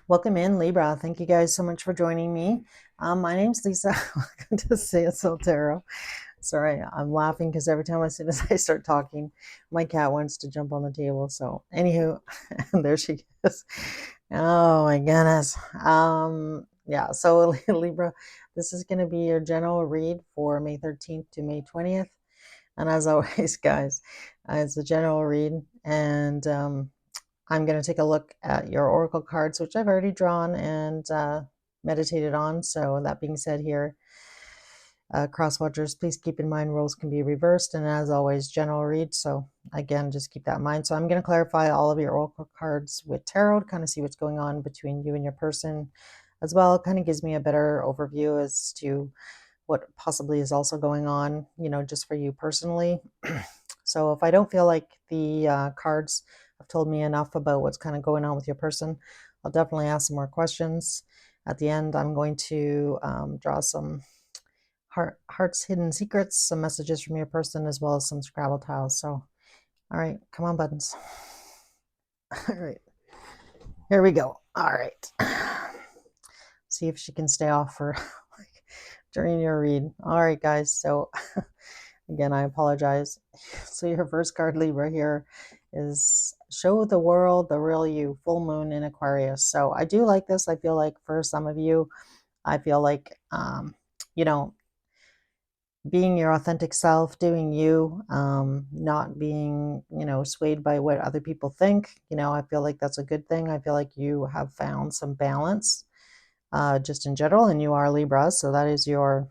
Welcome in, Libra. Thank you guys so much for joining me. My name's Lisa. Welcome to Say It Soul Tarot. Sorry, I'm laughing because every time as soon as I start talking, my cat wants to jump on the table. So, anywho, there she is. Oh my goodness. Yeah, so Libra, this is going to be your general read for May 13th to May 20th. And as always, guys, it's a general read. And I'm going to take a look at your oracle cards, which I've already drawn and meditated on. So that being said here, cross watchers, please keep in mind roles can be reversed. And as always, general read. So again, just keep that in mind. So I'm going to clarify all of your oracle cards with tarot to kind of see what's going on between you and your person as well. It kind of gives me a better overview as to what possibly is also going on, just for you personally. So if I don't feel like the cards have told me enough about what's kind of going on with your person, I'll definitely ask some more questions. At the end, I'm going to draw some heart's hidden secrets, some messages from your person, as well as some Scrabble tiles. So, all right, come on, buttons. All right, here we go. All right. See if she can stay off for during your read. All right, guys. So again, I apologize. So your first card, Libra, here is show the world the real you, full moon in Aquarius. So I do like this. I feel like for some of you, I feel like, you know, being your authentic self, doing you, not being, swayed by what other people think. I feel like that's a good thing. I feel like you have found some balance just in general, and you are Libra. So that is your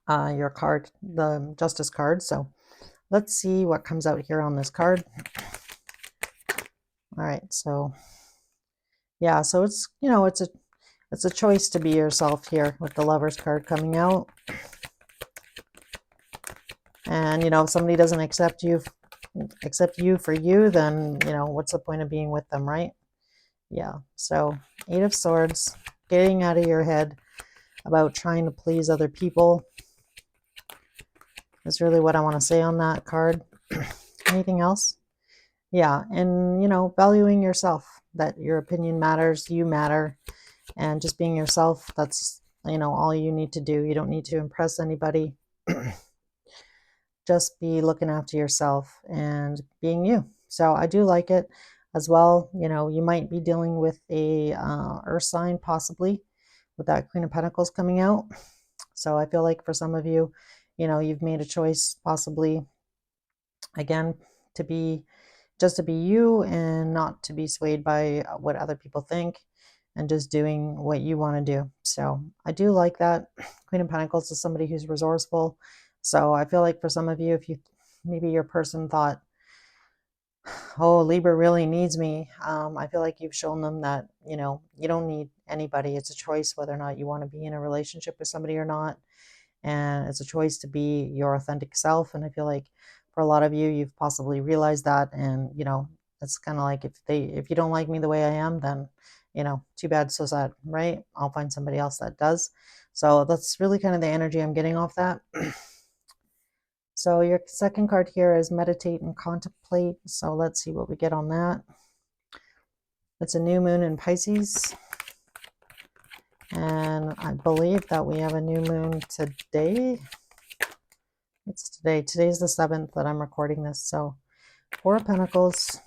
card, the Justice card. So let's see what comes out here on this card. All right, so yeah, so it's it's a choice to be yourself here with the Lovers card coming out. And if somebody doesn't accept you for you, then what's the point of being with them, right? Yeah. So 8 of Swords, getting out of your head about trying to please other people is really what I want to say on that card. Anything else? Yeah, and valuing yourself, that your opinion matters, you matter, and just being yourself, that's all you need to do. You don't need to impress anybody. Just be looking after yourself and being you. So I do like it as well. You might be dealing with a earth sign, possibly, with that Queen of Pentacles coming out. So I feel like for some of you, you've made a choice, possibly, again, to be you and not to be swayed by what other people think, and just doing what you want to do. So I do like that. Queen of Pentacles is somebody who's resourceful. So I feel like for some of you, if you maybe your person thought, oh, Libra really needs me, I feel like you've shown them that you don't need anybody. It's a choice whether or not you want to be in a relationship with somebody or not, and it's a choice to be your authentic self. And I feel like for a lot of you, you've possibly realized that, and it's kind of like, if you don't like me the way I am, then too bad, so sad, right? I'll find somebody else that does. So that's really kind of the energy I'm getting off that. So your second card here is meditate and contemplate. So let's see what we get on that. It's a new moon in Pisces. And I believe that we have a new moon today. It's today. Today's the 7th that I'm recording this. So 4 of Pentacles.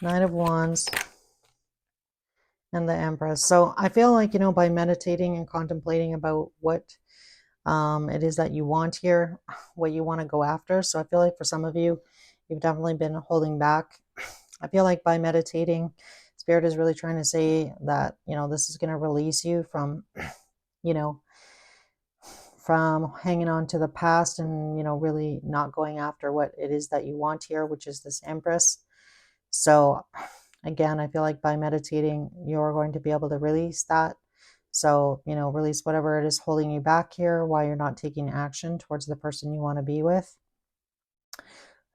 Knight of Wands. And the Empress. So I feel like, by meditating and contemplating about what it is that you want here, what you want to go after. So I feel like for some of you, you've definitely been holding back. I feel like by meditating, Spirit is really trying to say that, this is going to release you from, from hanging on to the past and, really not going after what it is that you want here, which is this Empress. So again, I feel like by meditating, you're going to be able to release that. So, release whatever it is holding you back here while you're not taking action towards the person you want to be with.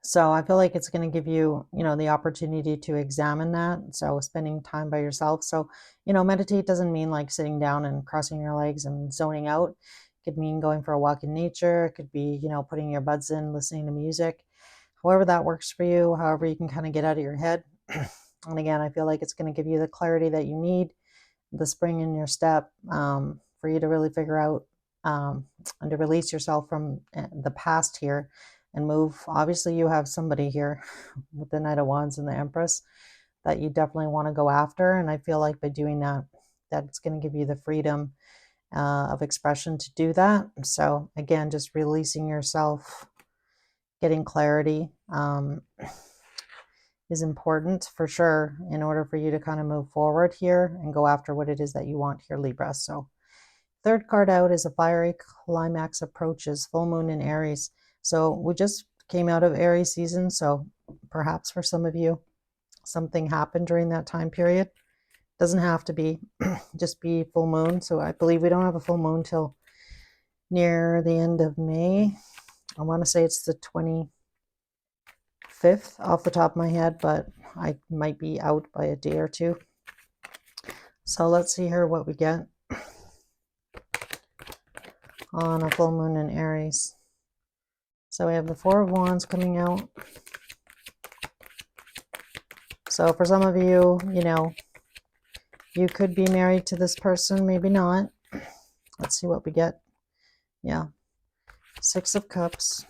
So I feel like it's going to give you, the opportunity to examine that. So spending time by yourself. So, meditate doesn't mean like sitting down and crossing your legs and zoning out. It could mean going for a walk in nature. It could be, putting your buds in, listening to music. however that works for you, however you can kind of get out of your head. And again, I feel like it's going to give you the clarity that you need, the spring in your step, for you to really figure out, and to release yourself from the past here and move. Obviously, you have somebody here with the Knight of Wands and the Empress that you definitely want to go after. And I feel like by doing that, that's going to give you the freedom of expression to do that. So again, just releasing yourself, getting clarity, is important for sure in order for you to kind of move forward here and go after what it is that you want here, Libra. So third card out is a fiery climax approaches, full moon in Aries. So we just came out of Aries season. So perhaps for some of you, something happened during that time period. Doesn't have to be, just be full moon. So I believe we don't have a full moon till near the end of May. I want to say it's the 25th off the top of my head, but I might be out by a day or two. So let's see here what we get on a full moon in Aries. So we have the Four of Wands coming out. So for some of you, you know, you could be married to this person, maybe not. Let's see what we get. Yeah. Six of Cups.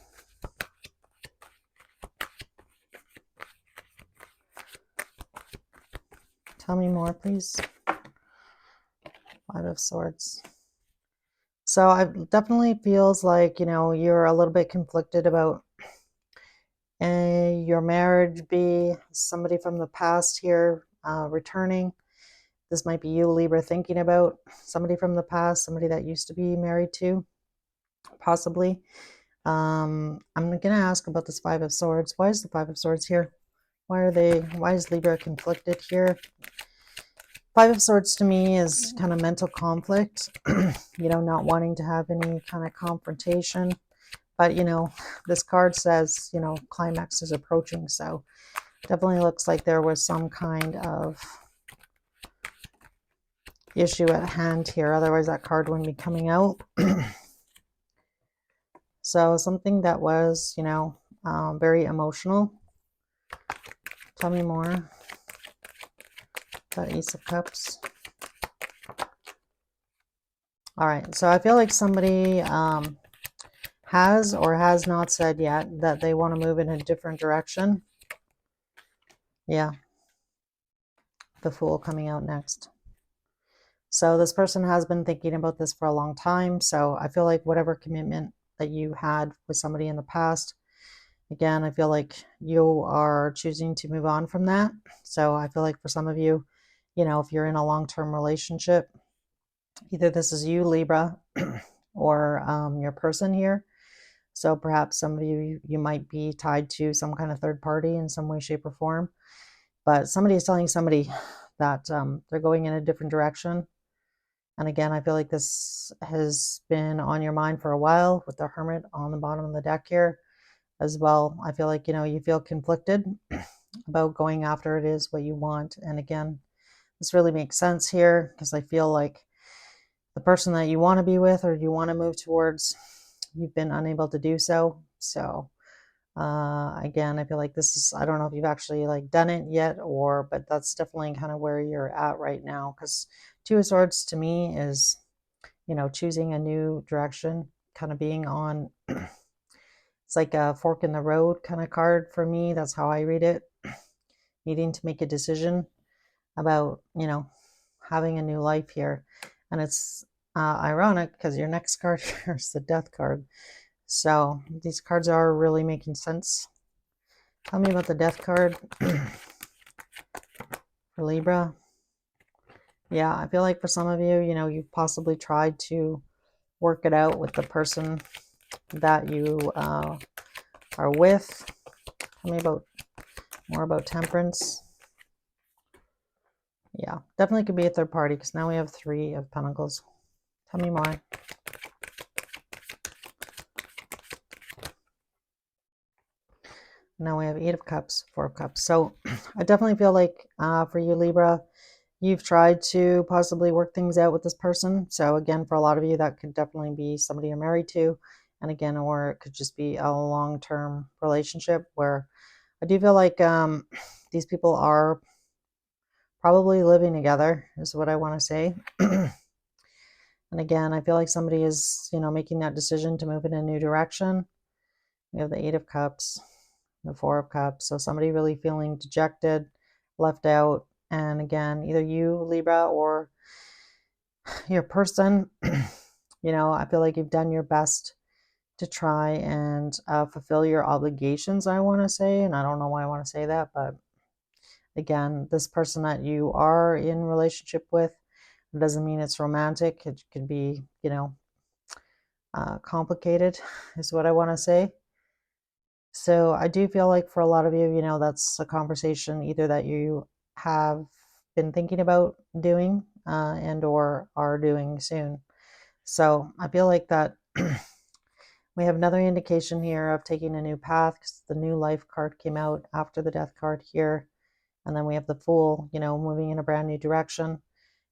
Tell me more, please. Five of Swords. So it definitely feels like, you know, you're a little bit conflicted about your marriage, be somebody from the past here returning. This might be you, Libra, thinking about somebody from the past, somebody that used to be married to, possibly. I'm going to ask about this Five of Swords. Why is the Five of Swords here? Why is Libra conflicted here? Five of Swords to me is kind of mental conflict, you know, not wanting to have any kind of confrontation. But, you know, this card says, you know, climax is approaching. So definitely looks like there was some kind of issue at hand here. Otherwise, that card wouldn't be coming out. So something that was, you know, very emotional. Tell me more. That Ace of Cups. All right. So I feel like somebody has or has not said yet that they want to move in a different direction. Yeah. The Fool coming out next. So this person has been thinking about this for a long time. So I feel like whatever commitment that you had with somebody in the past, again, I feel like you are choosing to move on from that. So I feel like for some of you, you know, if you're in a long-term relationship, either this is you, Libra, or your person here. So perhaps some of you might be tied to some kind of third party in some way, shape, or form. But somebody is telling somebody that they're going in a different direction. And again, I feel like this has been on your mind for a while with the Hermit on the bottom of the deck here as well. I feel like, you know, you feel conflicted about going after it is what you want. And again, this really makes sense here because I feel like the person that you want to be with or you want to move towards, you've been unable to do so. So again, I feel like this is, I don't know if you've actually like done it yet but that's definitely kind of where you're at right now, because Two of Swords to me is, you know, choosing a new direction, kind of being on, it's like a fork in the road kind of card for me. That's how I read it. Needing to make a decision about, you know, having a new life here. And it's ironic because your next card here is the Death card. So these cards are really making sense. Tell me about the Death card for Libra. Yeah, I feel like for some of you, you know, you've possibly tried to work it out with the person that you are with. Tell me more about Temperance. Yeah, definitely could be a third party because now we have Three of Pentacles. Tell me more. Now we have Eight of Cups, Four of Cups. So I definitely feel like for you, Libra, you've tried to possibly work things out with this person. So again, for a lot of you, that could definitely be somebody you're married to. And again, or it could just be a long-term relationship where I do feel like these people are probably living together, is what I want to say. And again, I feel like somebody is, making that decision to move in a new direction. We have the Eight of Cups, the Four of Cups. So somebody really feeling dejected, left out. And again, either you, Libra, or your person, I feel like you've done your best to try and fulfill your obligations, I want to say. And I don't know why I want to say that, but again, this person that you are in relationship with, it doesn't mean it's romantic. It could be, complicated, is what I want to say. So I do feel like for a lot of you, that's a conversation either that you have been thinking about doing and or are doing soon. So I feel like that we have another indication here of taking a new path, because the new life card came out after the death card here. And then we have the Fool, moving in a brand new direction.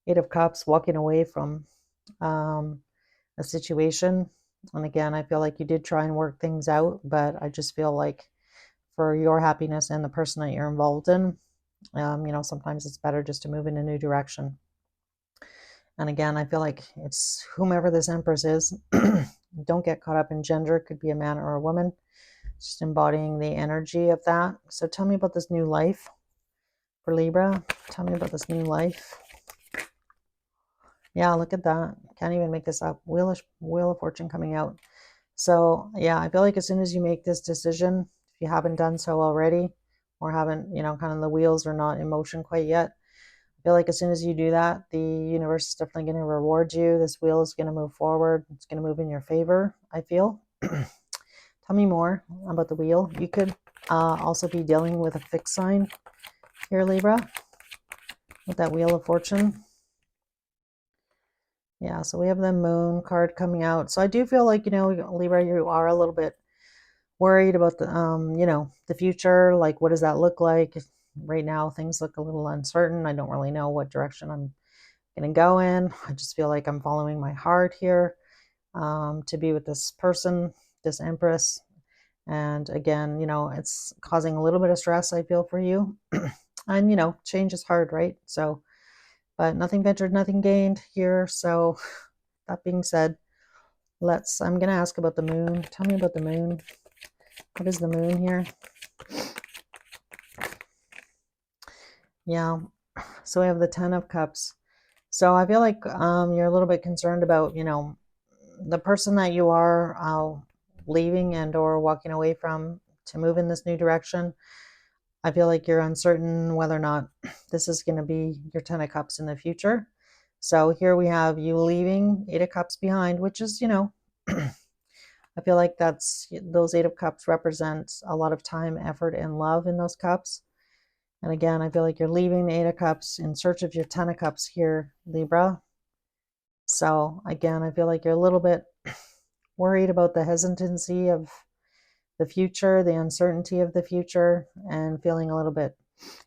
Eight of Cups, walking away from a situation. And again, I feel like you did try and work things out, but I just feel like for your happiness and the person that you're involved in, sometimes it's better just to move in a new direction. And again, I feel like it's whomever this Empress is. Don't get caught up in gender. It could be a man or a woman. Just embodying the energy of that. So tell me about this new life for Libra. Tell me about this new life. Yeah, look at that. Can't even make this up. Wheel of Fortune coming out. So yeah, I feel like as soon as you make this decision, if you haven't done so already, or haven't, kind of the wheels are not in motion quite yet, I feel like as soon as you do that, the universe is definitely going to reward you. This wheel is going to move forward. It's going to move in your favor, I feel. Tell me more about the wheel. You could also be dealing with a fixed sign here, Libra, with that Wheel of Fortune. Yeah, so we have the Moon card coming out. So I do feel like, Libra, you are a little bit worried about the, the future. Like, what does that look like? Right now, things look a little uncertain. I don't really know what direction I'm going to go in. I just feel like I'm following my heart here to be with this person, this Empress. And again, it's causing a little bit of stress, I feel, for you. And, change is hard, right? So, but nothing ventured, nothing gained here. So that being said, I'm going to ask about the Moon. Tell me about the Moon. What is the Moon here? Yeah. So we have the Ten of Cups. So I feel like you're a little bit concerned about, the person that you are leaving and or walking away from to move in this new direction. I feel like you're uncertain whether or not this is going to be your Ten of Cups in the future. So here we have you leaving Eight of Cups behind, which is, I feel like those Eight of Cups represent a lot of time, effort, and love in those cups. And again, I feel like you're leaving the Eight of Cups in search of your Ten of Cups here, Libra. So again, I feel like you're a little bit worried about the hesitancy of the future, the uncertainty of the future, and feeling a little bit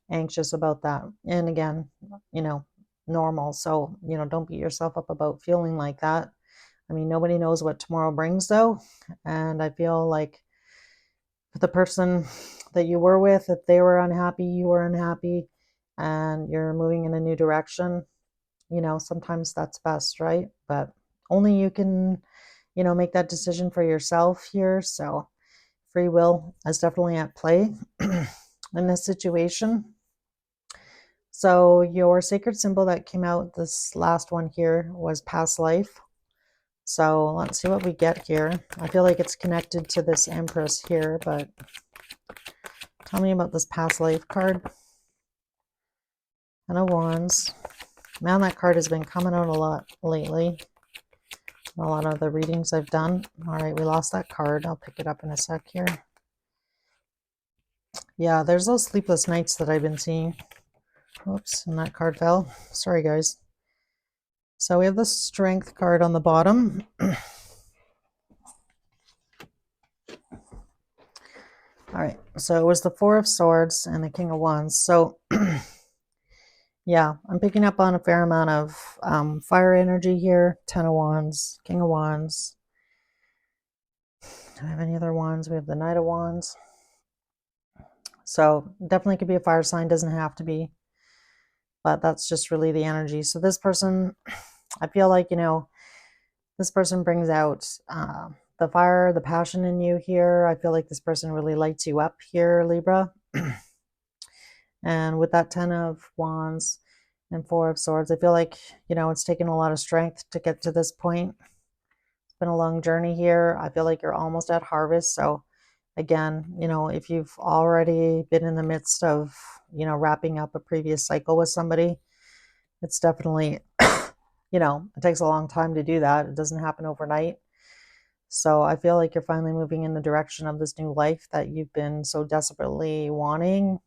anxious about that. And again, normal. So, don't beat yourself up about feeling like that. I mean, nobody knows what tomorrow brings, though. And I feel like the person that you were with, if they were unhappy, you were unhappy, and you're moving in a new direction, sometimes that's best, right? But only you can, make that decision for yourself here. So free will is definitely at play in this situation. So your sacred symbol that came out, this last one here, was past life. So let's see what we get here. I feel like it's connected to this Empress here, but tell me about this past life card. Ten of Wands. Man, that card has been coming out a lot lately. A lot of the readings I've done. All right, we lost that card. I'll pick it up in a sec here. Yeah, there's those sleepless nights that I've been seeing. Oops, and that card fell. Sorry, guys. So we have the Strength card on the bottom. All right, so it was the Four of Swords and the King of Wands. So yeah, I'm picking up on a fair amount of fire energy here. Ten of Wands, King of Wands. Do we have any other wands? We have the Knight of Wands. So definitely could be a fire sign, doesn't have to be, but that's just really the energy. So this person, I feel like, you know, this person brings out the fire, the passion in you here. I feel like this person really lights you up here, Libra. And with that 10 of Wands and 4 of Swords, I feel like, you know, it's taken a lot of strength to get to this point. It's been a long journey here. I feel like you're almost at harvest. So again, you know, if you've already been in the midst of, you know, wrapping up a previous cycle with somebody, it's definitely, you know, it takes a long time to do that. It doesn't happen overnight. So I feel like you're finally moving in the direction of this new life that you've been so desperately wanting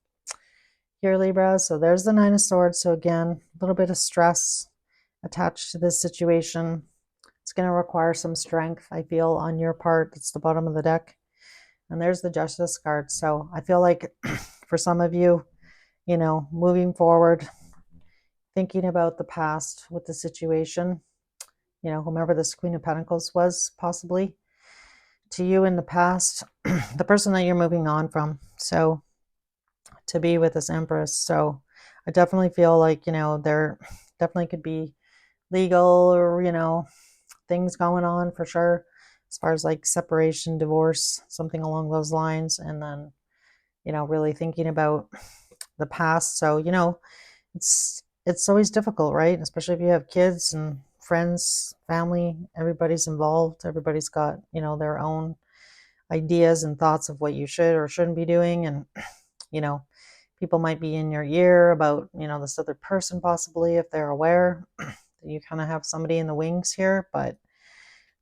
here, Libra. So there's the 9 of Swords. So again, a little bit of stress attached to this situation. It's going to require some strength, I feel, on your part. It's the bottom of the deck. And there's the Justice card. So I feel like for some of you, you know, moving forward, thinking about the past with the situation, you know, whomever this Queen of Pentacles was, possibly to you in the past, the person that you're moving on from. So to be with this Empress. So I definitely feel like, you know, there definitely could be legal or, you know, things going on for sure, as far as like separation, divorce, something along those lines. And then, you know, really thinking about the past. So, you know, it's always difficult, right? Especially if you have kids and friends, family, everybody's involved. Everybody's got, you know, their own ideas and thoughts of what you should or shouldn't be doing. And, you know, people might be in your ear about, you know, this other person possibly, if they're aware that you kind of have somebody in the wings here. But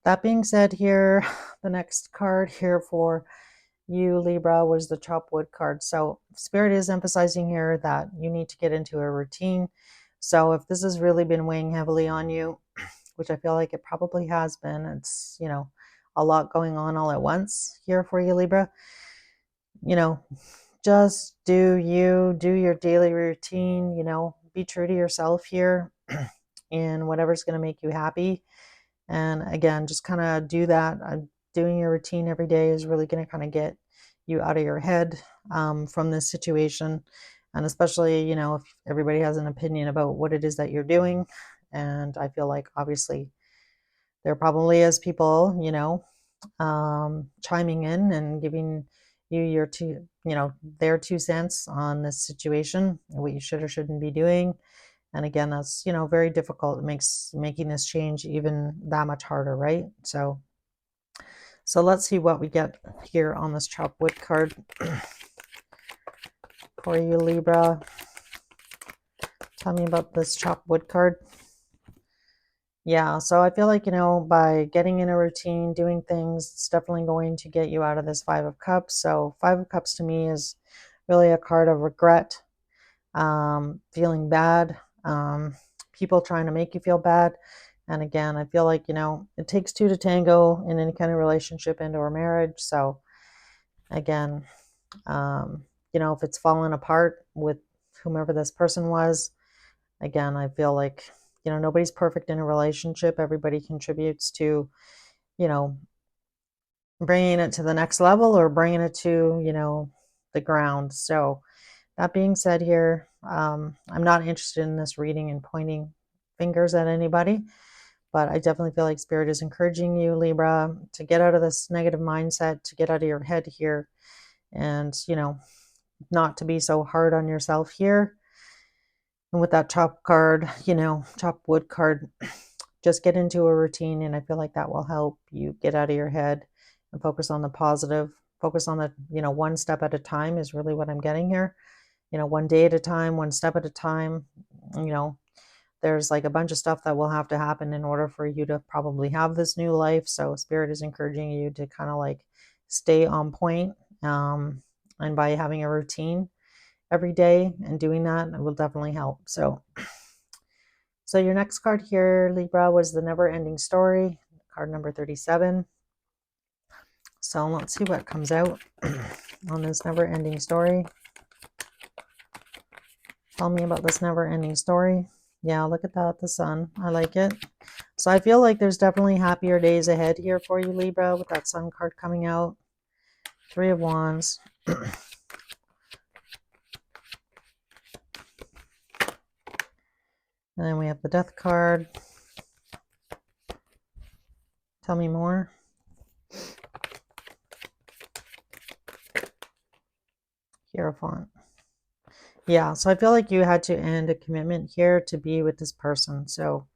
that being said here, the next card here for you, Libra, was the Chop Wood card. So Spirit is emphasizing here that you need to get into a routine. So if this has really been weighing heavily on you, which I feel like it probably has been, it's, you know, a lot going on all at once here for you, Libra. You know, just do your daily routine, you know, be true to yourself here in whatever's going to make you happy. And again, just kind of do that. Doing your routine every day is really going to kind of get you out of your head from this situation. And especially, you know, if everybody has an opinion about what it is that you're doing. And I feel like obviously there probably is people, you know, chiming in and giving you your their 2 cents on this situation and what you should or shouldn't be doing. And again, that's, you know, very difficult. It makes making this change even that much harder, right? So let's see what we get here on this Chop Wood card for you, Libra. Tell me about this Chop Wood card. Yeah, so I feel like, you know, by getting in a routine, doing things, it's definitely going to get you out of this 5 of Cups. So 5 of Cups to me is really a card of regret, feeling bad, people trying to make you feel bad. And again, I feel like, you know, it takes 2 to tango in any kind of relationship and or marriage. So again, you know, if it's fallen apart with whomever this person was, again, I feel like, you know, nobody's perfect in a relationship. Everybody contributes to, you know, bringing it to the next level or bringing it to, you know, the ground. So that being said here, I'm not interested in this reading and pointing fingers at anybody, but I definitely feel like Spirit is encouraging you, Libra, to get out of this negative mindset, to get out of your head here, and, you know, not to be so hard on yourself here. And with that Chop card, you know, Chop Wood card, just get into a routine. And I feel like that will help you get out of your head and focus on the positive. Focus on the, you know, one step at a time is really what I'm getting here. You know, one day at a time, one step at a time. You know, there's like a bunch of stuff that will have to happen in order for you to probably have this new life. So Spirit is encouraging you to kind of like stay on point. And by having a routine every day and doing that, it will definitely help. So your next card here, Libra, was the Never Ending Story, card number 37. So let's see what comes out on this Never Ending Story. Tell me about this Never Ending Story. Yeah, look at that, the sun. I like it. So I feel like there's definitely happier days ahead here for you, Libra, with that Sun card coming out. Three of Wands. And then we have the Death card. Tell me more. Hierophant. Yeah, so I feel like you had to end a commitment here to be with this person. So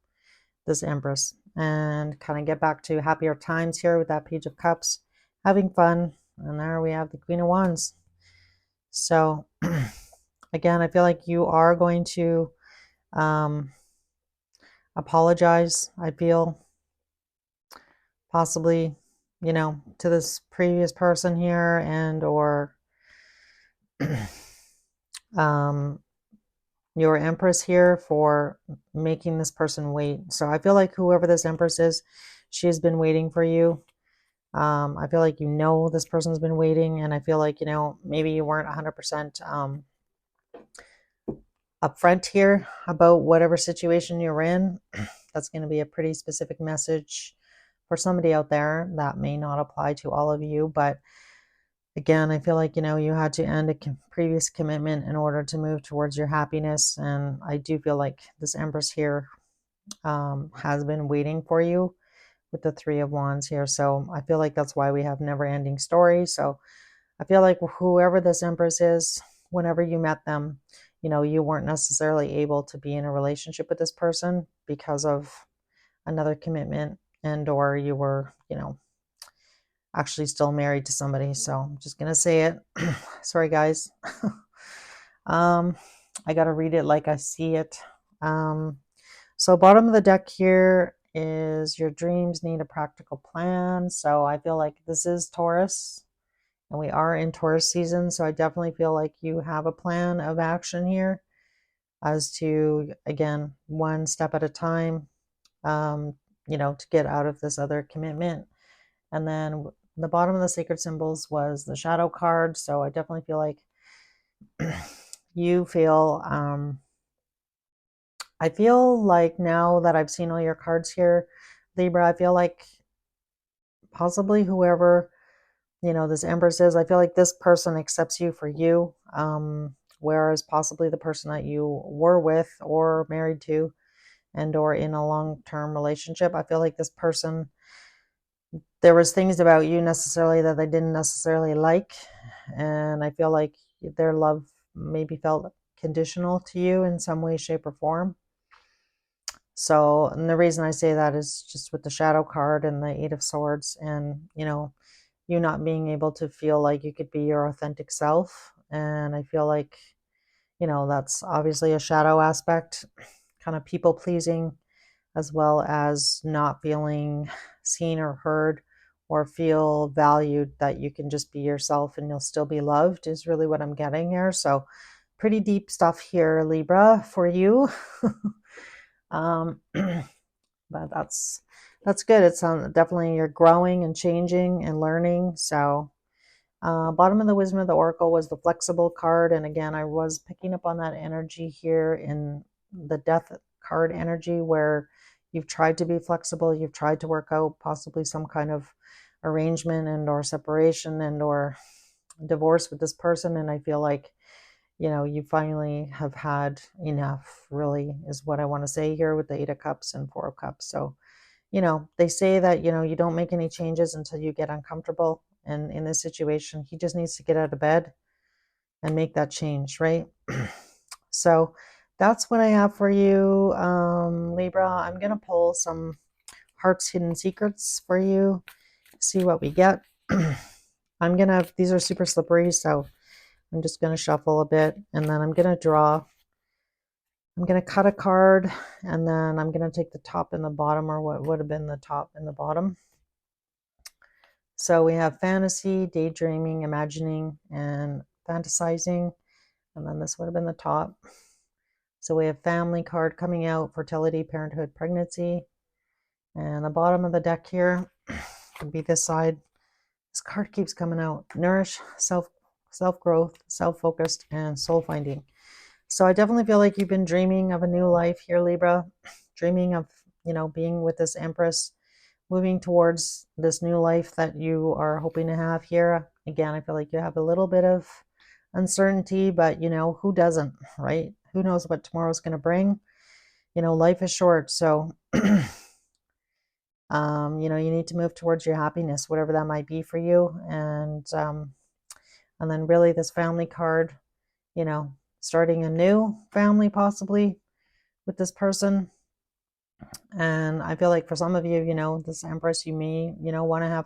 this Empress, and kind of get back to happier times here with that Page of Cups, having fun. And there we have the Queen of Wands. So again, I feel like you are going to apologize. I feel possibly, to this previous person here, and or your Empress here for making this person wait. So I feel like whoever this Empress is, she has been waiting for you. I feel like this person's been waiting, and I feel like maybe you weren't 100% upfront here about whatever situation you're in. That's going to be a pretty specific message for somebody out there. That may not apply to all of you, but again, I feel like you had to end a previous commitment in order to move towards your happiness, and I do feel like this Empress here has been waiting for you with the Three of Wands here. So I feel like that's why we have never-ending story. So I feel like whoever this Empress is, whenever you met them, you weren't necessarily able to be in a relationship with this person because of another commitment, and or you were, actually still married to somebody. So I'm just gonna say it. Sorry, guys. I gotta read it like I see it. So bottom of the deck here is your dreams need a practical plan. So I feel like this is Taurus, and we are in Taurus season. So I definitely feel like you have a plan of action here as to, again, one step at a time, to get out of this other commitment. And then the bottom of the sacred symbols was the shadow card. So I definitely feel like you feel, I feel like now that I've seen all your cards here, Libra, I feel like possibly whoever, this Empress is, I feel like this person accepts you for you. Whereas possibly the person that you were with or married to, and or in a long-term relationship, I feel like this person, there was things about you necessarily that they didn't necessarily like, and I feel like their love maybe felt conditional to you in some way, shape, or form. So, and the reason I say that is just with the shadow card and the Eight of Swords, and you not being able to feel like you could be your authentic self. And I feel like that's obviously a shadow aspect, kind of people pleasing, as well as not feeling seen or heard or feel valued, that you can just be yourself and you'll still be loved, is really what I'm getting here. So pretty deep stuff here, Libra, for you. But that's good. It's definitely you're growing and changing and learning. So bottom of the Wisdom of the Oracle was the Flexible card, and again, I was picking up on that energy here in the Death card energy, where you've tried to be flexible, you've tried to work out possibly some kind of arrangement and or separation and or divorce with this person, and I feel like you finally have had enough, really, is what I want to say here with the Eight of Cups and Four of Cups. So they say that you don't make any changes until you get uncomfortable, and in this situation he just needs to get out of bed and make that change, right? So that's what I have for you, Libra. I'm gonna pull some Heart's Hidden Secrets for you, see what we get. These are super slippery, so I'm just gonna shuffle a bit, and then I'm gonna cut a card, and then I'm gonna take the top and the bottom, or what would have been the top and the bottom. So we have fantasy, daydreaming, imagining, and fantasizing. And then this would have been the top. So we have family card coming out, fertility, parenthood, pregnancy. And the bottom of the deck here would be this side. This card keeps coming out. Nourish, self-growth, self-focused, and soul finding. So I definitely feel like you've been dreaming of a new life here, Libra. Dreaming of, being with this Empress, moving towards this new life that you are hoping to have here. Again, I feel like you have a little bit of uncertainty, but who doesn't, right? Who knows what tomorrow's going to bring? Life is short, so you need to move towards your happiness, whatever that might be for you. And then really this family card, starting a new family possibly with this person. And I feel like for some of you, this Empress, you may, want to have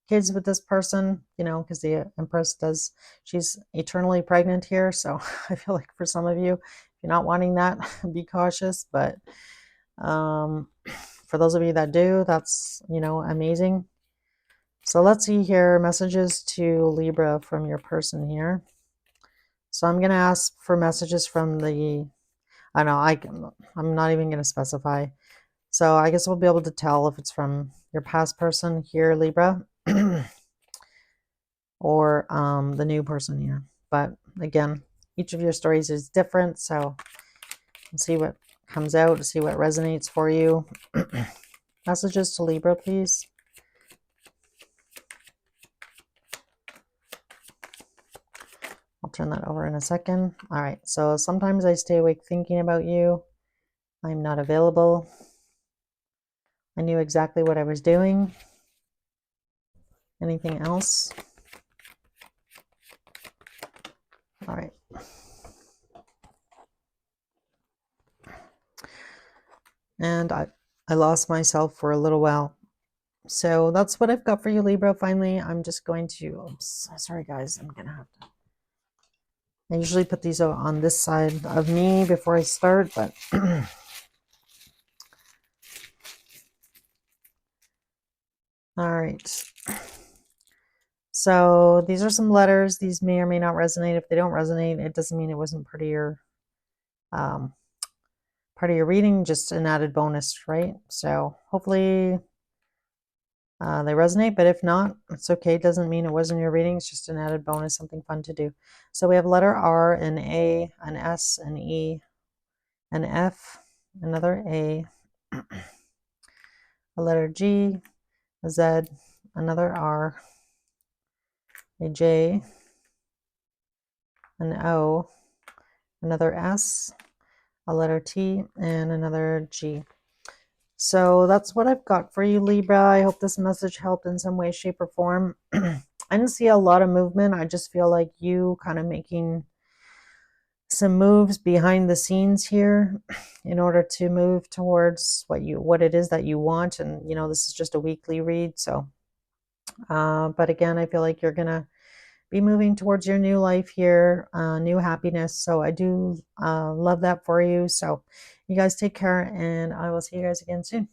kids with this person, because the Empress she's eternally pregnant here. So I feel like for some of you, if you're not wanting that, be cautious. But for those of you that do, that's, amazing. So let's see here, messages to Libra from your person here. So I'm going to ask for messages from I'm not even going to specify. So I guess we'll be able to tell if it's from your past person here, Libra, or the new person here. But again, each of your stories is different, so let's see what comes out, see what resonates for you. Messages to Libra, please. I'll turn that over in a second. All right, so sometimes I stay awake thinking about you. I'm not available. I knew exactly what I was doing. Anything else? All right. And I lost myself for a little while. So that's what I've got for you, Libra. Finally, I'm just going to, oops, sorry guys, I'm going to have to. I usually put these on this side of me before I start, but all right. So these are some letters. These may or may not resonate. If they don't resonate, it doesn't mean it wasn't part of your reading, just an added bonus, right? So hopefully they resonate, but if not, it's okay. It doesn't mean it wasn't your reading. It's just an added bonus, something fun to do. So we have letter R, an A, an S, an E, an F, another A, a letter G, a Z, another R, a J, an O, another S, a letter T, and another G. So that's what I've got for you, Libra. I hope this message helped in some way, shape, or form. I didn't see a lot of movement. I just feel like you kind of making some moves behind the scenes here in order to move towards what it is that you want. And this is just a weekly read, so but again, I feel like you're gonna be moving towards your new life here, new happiness. So I do love that for you. So you guys take care, and I will see you guys again soon.